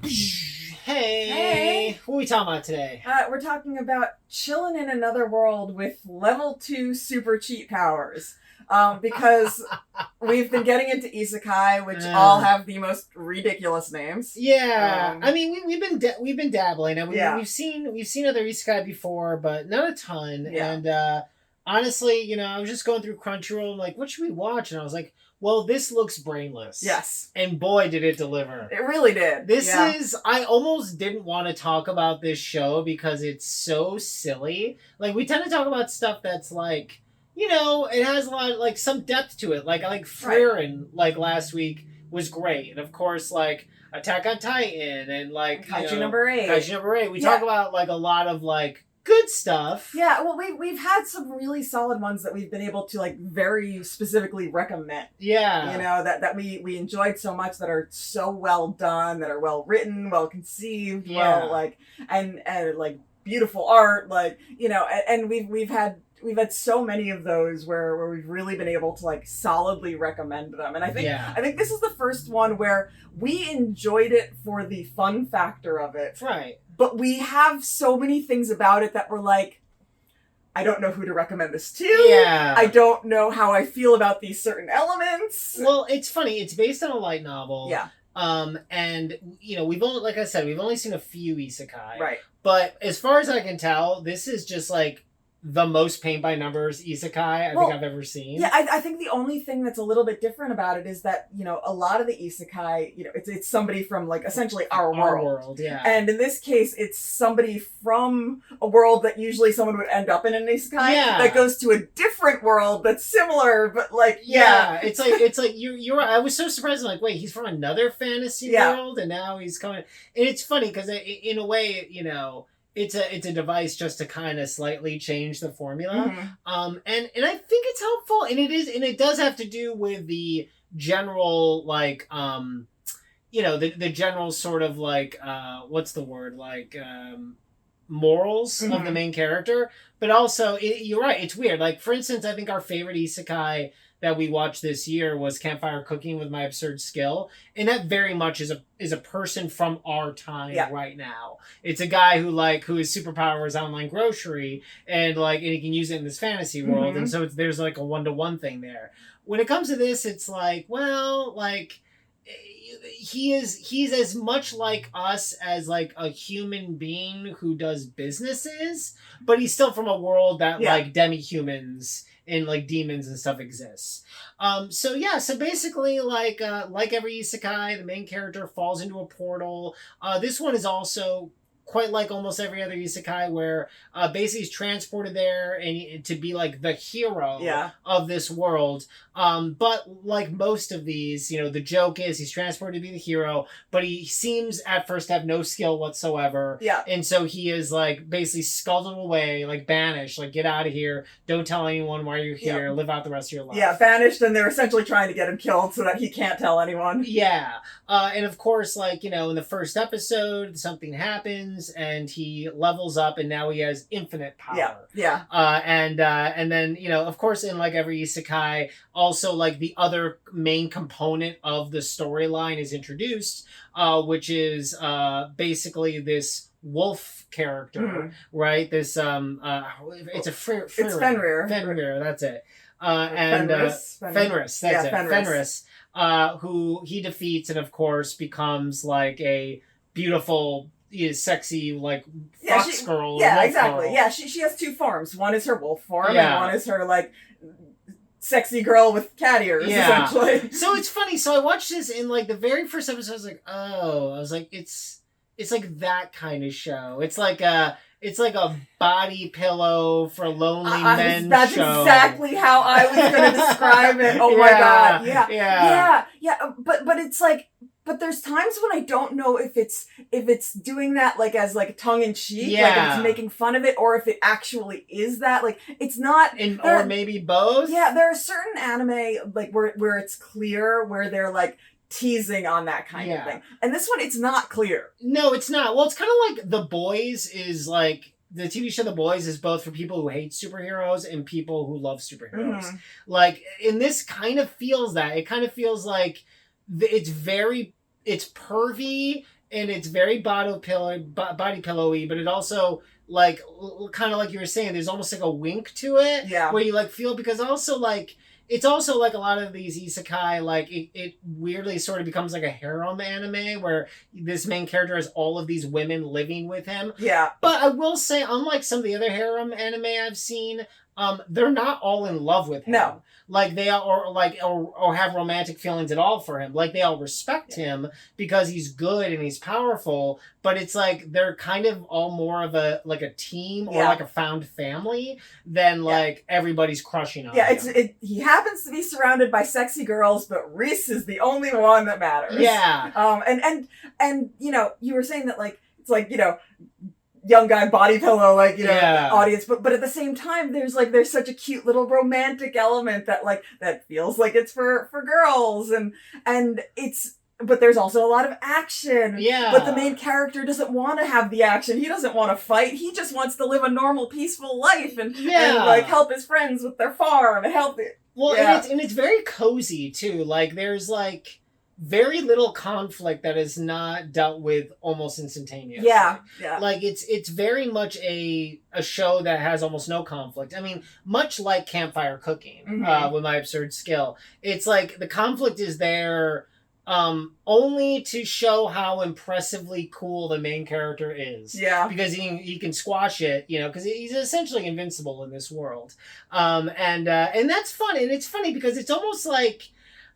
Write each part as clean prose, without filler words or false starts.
Hey, what are we talking about today? We're talking about chilling in another world with level 2 super cheat powers. Because we've been getting into Isekai, which all have the most ridiculous names. Yeah, I mean we've been dabbling, and we've seen other Isekai before, but not a ton. Yeah. And honestly, I was just going through Crunchyroll, I'm like, what should we watch? And I was like, well, this looks brainless. Yes. And boy, did it deliver. It really did. I almost didn't want to talk about this show because it's so silly. Like, we tend to talk about stuff that's like, it has a lot of, like, some depth to it. Like Frieren, like, last week was great. And, of course, like, Attack on Titan and, like, Kaiju number 8. Kaiju number 8. We talk about, like, a lot of, like, good stuff. Yeah, well, we've had some really solid ones that we've been able to, like, very specifically recommend. Yeah. That we enjoyed so much, that are so well done, that are well written, well conceived, and like, beautiful art, like, and we've had so many of those where we've really been able to, like, solidly recommend them. And I think this is the first one where we enjoyed it for the fun factor of it. Right. But we have so many things about it that we're like, I don't know who to recommend this to. Yeah. I don't know how I feel about these certain elements. Well, it's funny. It's based on a light novel. Yeah. And we've only, like I said, we've only seen a few isekai. Right. But as far as I can tell, this is just like the most paint by numbers isekai I think I've ever seen. Yeah, I think the only thing that's a little bit different about it is that, a lot of the isekai, it's somebody from, like, essentially our world. Yeah. And in this case, it's somebody from a world that usually someone would end up in an isekai that goes to a different world that's similar, but, like, It's like you're I was so surprised. I'm like, wait, he's from another fantasy world, and now he's coming. And it's funny because in a way, it's a device just to kind of slightly change the formula. Mm-hmm. And I think it's helpful, and it does have to do with the general, like, the general sort of, like, what's the word, like, morals of the main character. But also, you're right, it's weird. Like, for instance, I think our favorite isekai that we watched this year was Campfire Cooking with My Absurd Skill, and that very much is a person from our time right now. It's a guy who his superpower is online grocery, and he can use it in this fantasy world, and so there's like a 1-to-1 thing there. When it comes to this, it's like, well, like, he's as much like us as, like, a human being who does businesses, but he's still from a world that like demi-humans and, like, demons and stuff exists. So basically, like every isekai, the main character falls into a portal. This one is also quite like almost every other isekai, where basically he's transported there and to be, like, the hero of this world. But like most of these, the joke is he's transported to be the hero, but he seems at first to have no skill whatsoever. Yeah. And so he is, like, basically scuttled away, like, banished, like, get out of here, don't tell anyone why you're here, live out the rest of your life. Yeah, banished, and they're essentially trying to get him killed so that he can't tell anyone. Yeah. And of course, like, in the first episode, something happens and he levels up, and now he has infinite power. Yeah. And then, of course, in, like, every isekai, also, like, the other main component of the storyline is introduced, which is basically this wolf character, right? This it's a it's Fenrir. Fenrir, that's it. Fenris. That's it. Fenris, who he defeats, and of course becomes, like, a beautiful, sexy, like, fox girl. Yeah, exactly. Girl. Yeah, she has two forms. One is her wolf form, and one is her, like, sexy girl with cat ears, essentially. So it's funny. So I watched this in, like, the very first episode. I was like, it's like that kind of show. It's like a body pillow for lonely men that's show. Exactly how I was going to describe it. Oh my god. Yeah. But it's like, but there's times when I don't know if it's doing that, like, as, like, tongue in cheek, like, if it's making fun of it, or if it actually is that. Like, it's not, or maybe both. Yeah, there are certain anime, like, where it's clear, where they're, like, teasing on that kind of thing. And this one, it's not clear. No, it's not. Well, it's kind of like The Boys is, like, the TV show The Boys is both for people who hate superheroes and people who love superheroes. Mm-hmm. Like, and this kind of feels that. It kind of feels like it's pervy and it's very body pillowy, but it also like kind of like you were saying, there's almost like a wink to it, where you like feel, because also like it's also like a lot of these isekai, like it weirdly sort of becomes like a harem anime where this main character has all of these women living with him. Yeah. But I will say, unlike some of the other harem anime I've seen, they're not all in love with him. No. Like they are, or have romantic feelings at all for him. Like they all respect him because he's good and he's powerful. But it's like they're kind of all more of a team or like a found family than like everybody's crushing on him. He happens to be surrounded by sexy girls, but Reese is the only one that matters. Yeah. And you know, you were saying that like it's like, you know, young guy body pillow, like, you know, audience, but at the same time there's such a cute little romantic element that feels like it's for girls, and it's, but there's also a lot of action. Yeah. But the main character doesn't want to have the action. He doesn't want to fight. He just wants to live a normal, peaceful life and like help his friends with their farm and help it. Well, and it's very cozy too. Like there's like very little conflict that is not dealt with almost instantaneously. Yeah. Like it's very much a show that has almost no conflict. I mean, much like Campfire Cooking, with My Absurd Skill, it's like the conflict is there only to show how impressively cool the main character is. Yeah. Because he can squash it, you know, because he's essentially invincible in this world. And that's fun. And it's funny because it's almost like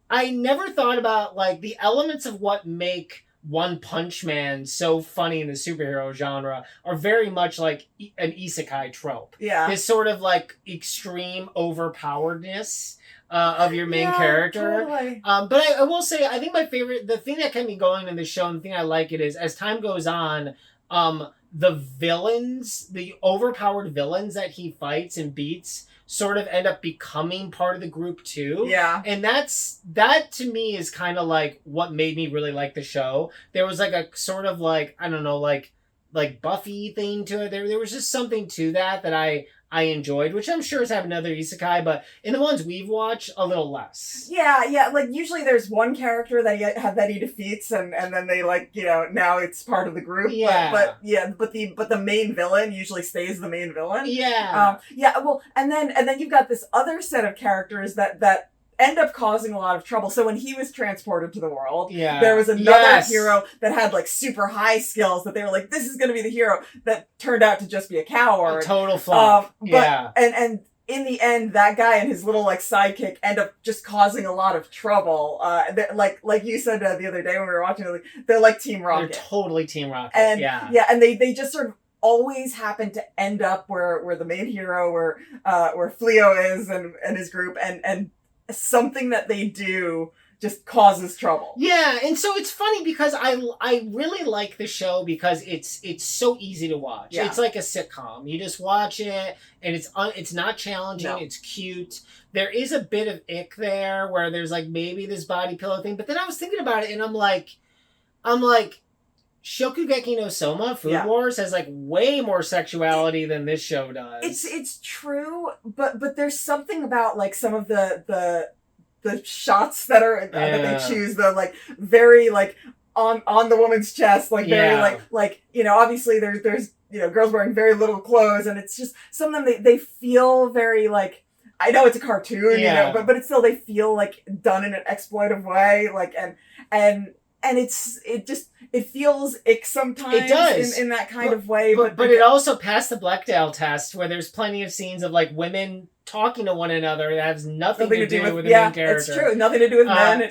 I never thought about like the elements of what make One Punch Man so funny in the superhero genre are very much like an isekai trope. Yeah. This sort of like extreme overpoweredness of your main character. Totally. But I will say, I think the thing that kept me going in the show and the thing I like it is, as time goes on, the villains, the overpowered villains that he fights and beats sort of end up becoming part of the group too. Yeah. And that to me is kind of like what made me really like the show. There was like a sort of like, I don't know, like Buffy thing to it. There was just something to that I enjoyed, which I'm sure is having another isekai, but in the ones we've watched, a little less. Yeah. Like usually there's one character that he defeats, and then they like, you know, now it's part of the group. Yeah. But the main villain usually stays the main villain. Yeah. Well, and then you've got this other set of characters that end up causing a lot of trouble. So when he was transported to the world, there was another hero that had like super high skills that they were like, this is going to be the hero, that turned out to just be a coward. A total flop. And in the end, that guy and his little like sidekick end up just causing a lot of trouble. Like you said the other day when we were watching it, they're like Team Rocket. They're totally Team Rocket. And and they just sort of always happen to end up where the main hero, where Fleo is and his group, and something that they do just causes trouble. Yeah, and so it's funny because I really like the show because it's so easy to watch. Yeah. It's like a sitcom. You just watch it and it's not challenging. No. It's cute. There is a bit of ick there where there's like maybe this body pillow thing, but then I was thinking about it and I'm like Shokugeki no Soma, Food Wars, has like way more sexuality than this show does. It's true, but there's something about like some of the shots that they choose, the like very like on the woman's chest, like very like you know, obviously there's you know, girls wearing very little clothes, and it's just some of them they feel very like, I know it's a cartoon, you know, but it's still, they feel like done in an exploitive way, like and it feels ick sometimes. It does in that kind of way, but it also passed the Bechdel test, where there's plenty of scenes of like women talking to one another that has nothing to do with the main character. It's true, nothing to do with men.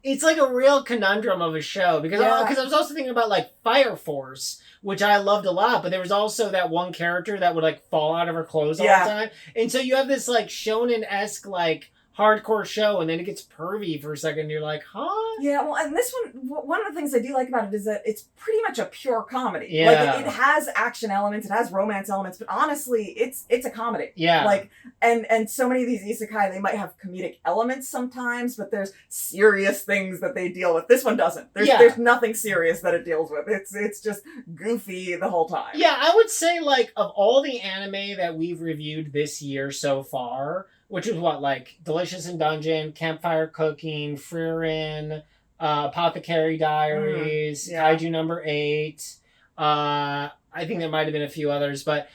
It's like a real conundrum of a show because I was also thinking about like Fire Force, which I loved a lot, but there was also that one character that would like fall out of her clothes all the time, and so you have this like shonen-esque like hardcore show, and then it gets pervy for a second, and you're like, huh? Yeah, well, and this one of the things I do like about it is that it's pretty much a pure comedy. Yeah. Like, it has action elements, it has romance elements, but honestly, it's a comedy. Yeah. Like, and so many of these isekai, they might have comedic elements sometimes, but there's serious things that they deal with. This one doesn't. There's nothing serious that it deals with. It's just goofy the whole time. Yeah, I would say, like, of all the anime that we've reviewed this year so far, which is what, like Delicious in Dungeon, Campfire Cooking, Frieren, Apothecary Diaries, yeah. Kaiju number 8. I think there might have been a few others, but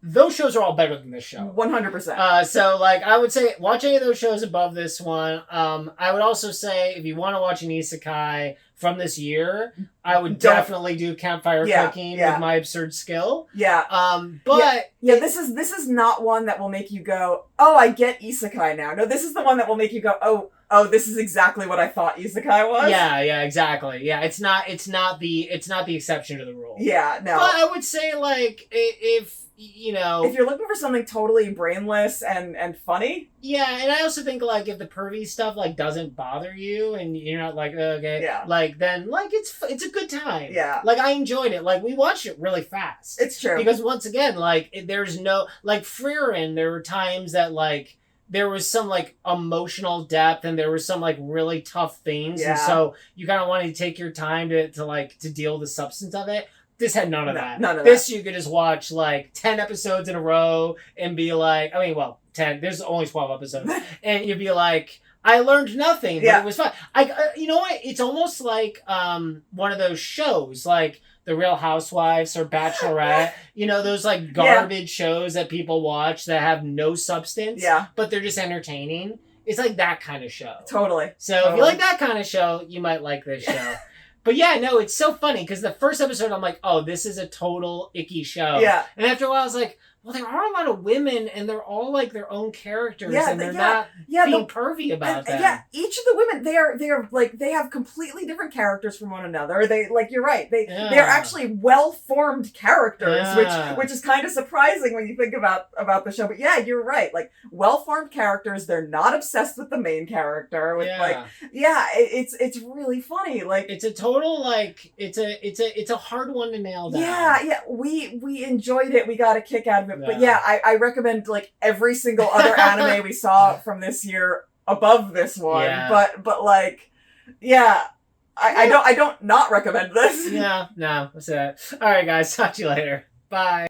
those shows are all better than this show. 100%. So like I would say watch any of those shows above this one. I would also say if you want to watch an isekai from this year, I would definitely do Campfire Cooking with My Absurd Skill. Yeah. But this is not one that will make you go, oh, I get isekai now. No, this is the one that will make you go, oh, this is exactly what I thought isekai was. Yeah, exactly. Yeah, it's not the exception to the rule. Yeah, no. But I would say like if if you're looking for something totally brainless and funny. Yeah, and I also think like if the pervy stuff like doesn't bother you and you're not like okay, like then like it's a good time. Yeah, like I enjoyed it. Like we watched it really fast. It's true because once again like there's no like Frieren. There were times that like there was some like emotional depth and there was some like really tough things, and so you kind of wanted to take your time to deal with the substance of it. This had none of that. None of this that. You could just watch like 10 episodes in a row and be like, 10. There's only 12 episodes, and you'd be like, I learned nothing, but it was fun. You know what? It's almost like one of those shows, like The Real Housewives or Bachelorette. Those like garbage shows that people watch that have no substance, but they're just entertaining. It's like that kind of show. Totally. So if you like that kind of show, you might like this show. But yeah, no, it's so funny because the first episode I'm like, oh, this is a total icky show. Yeah. And after a while I was like, well, there are a lot of women and they're all like their own characters and they're not being pervy about them. Yeah, each of the women, they are like, they have completely different characters from one another. They, like, you're right. They're actually well-formed characters, which is kind of surprising when you think about the show. But yeah, you're right. Like, well-formed characters, they're not obsessed with the main character. It's really funny. Like, it's a total, like, it's a hard one to nail down. Yeah, we enjoyed it. We got a kick out of it. But yeah, I recommend like every single other anime we saw from this year above this one. Yeah. But like, yeah, I don't not recommend this. Yeah, no, that's it. All right, guys, talk to you later. Bye.